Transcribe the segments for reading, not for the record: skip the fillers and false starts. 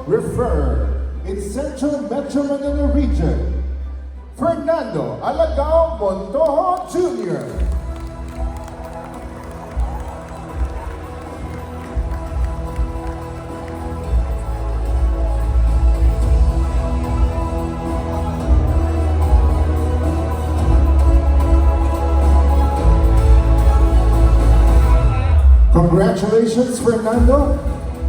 referrer in Central Metro Manila Region, Fernando Alagao Montojo Jr. Congratulations, Fernando.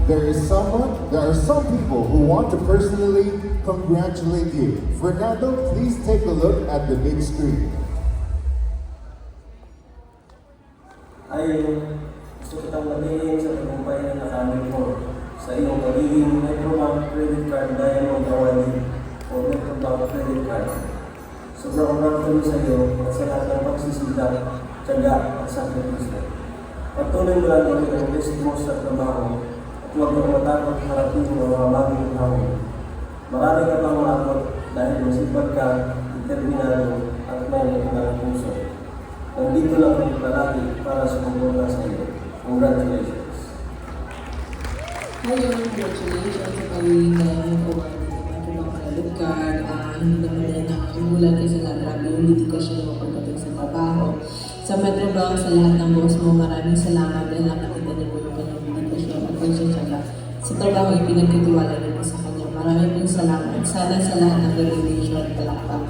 There are some people who want to personally congratulate you. Fernando, please take a look at the big screen. Ay, gusto kitang matingin sa tagumpay na nakamit mo sa iyong pagiging Metrobank Credit Card Diamond Awardee o Metrobank Credit Card. Sobrang proud kami sa iyo at sa lahat ng pagsisikap, tiyaga at sakripisyo. Patuloy mo lang ang best mo sa trabaho at huwag kang matakot harapin ang mga bagong hamon. Marami ka pang maabot dahil masipag ka, determinado at may naging puso. Nandito lang kami palagi para sa pagmula sa iyo. Congratulations! Hello, congratulations sa pagiging Diamond Award sa Metrobank Credit Card. Hindi naman rin nakimulan kasi nga grabe yung dedikasyon mo pagdating sa trabaho. Sa Metrobank, sa lahat ng boss mo, maraming salamat dahil nakakita niyo po yung kanyang dedikasyon at pagsasyaga sa trabaho yung pinagkatiwala niyo po sa kanya. Maraming pong salamat. Sana sa lahat ng regulation at palakpak,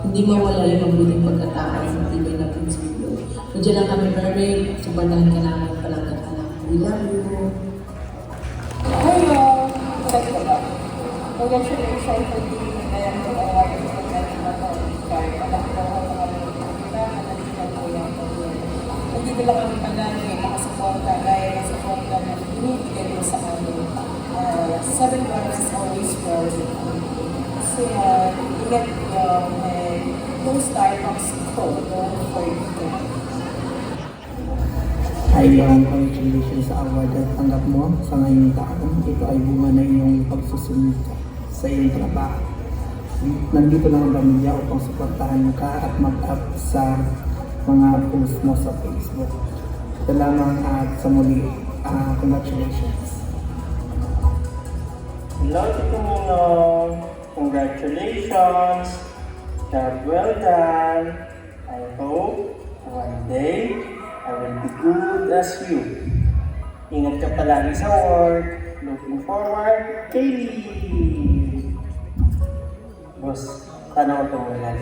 hindi mawala yung mabuting pagkatao at tibay na prinsipyo. Kung dyan lang kami, Mermaid, supportahan ka namin palangkat ka namin. We love you. Hello! Congratulations for being the Diamond Award for Metrobank Card. Alam ko ang mga kita, alam ko po yung nandito lang kami palagi, nakasuporta gaya ng suporta na binibigay mo sa amin. 7 months is always well. So, ingat yung no Starbucks code for you. Ay congratulations sa award at tanggap mo sa ngayong taon. Ito ay bunga na iyong pagsusunod sa iyong trabaho. Nandito lang ang pamilya upang suportahan ka at mag-up sa mga post mo sa Facebook. Ito lamang at sa muli, congratulations. Hello, Tito Ninong! Congratulations! Job well done! I hope one day I will be good as you. Ingat ka palagi sa work. Looking forward, Kaylee! Boss, paano ko itong wala?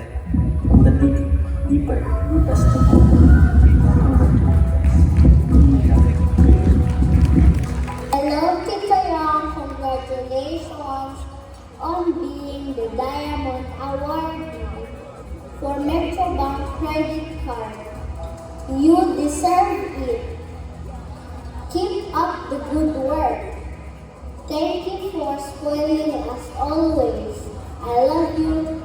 On the deepest to Hello, Tita Yang. Congratulations on being the Diamond Awardee for Metrobank Credit Card. You deserve it. Keep up the good work. Thank you for spoiling us always. I love you.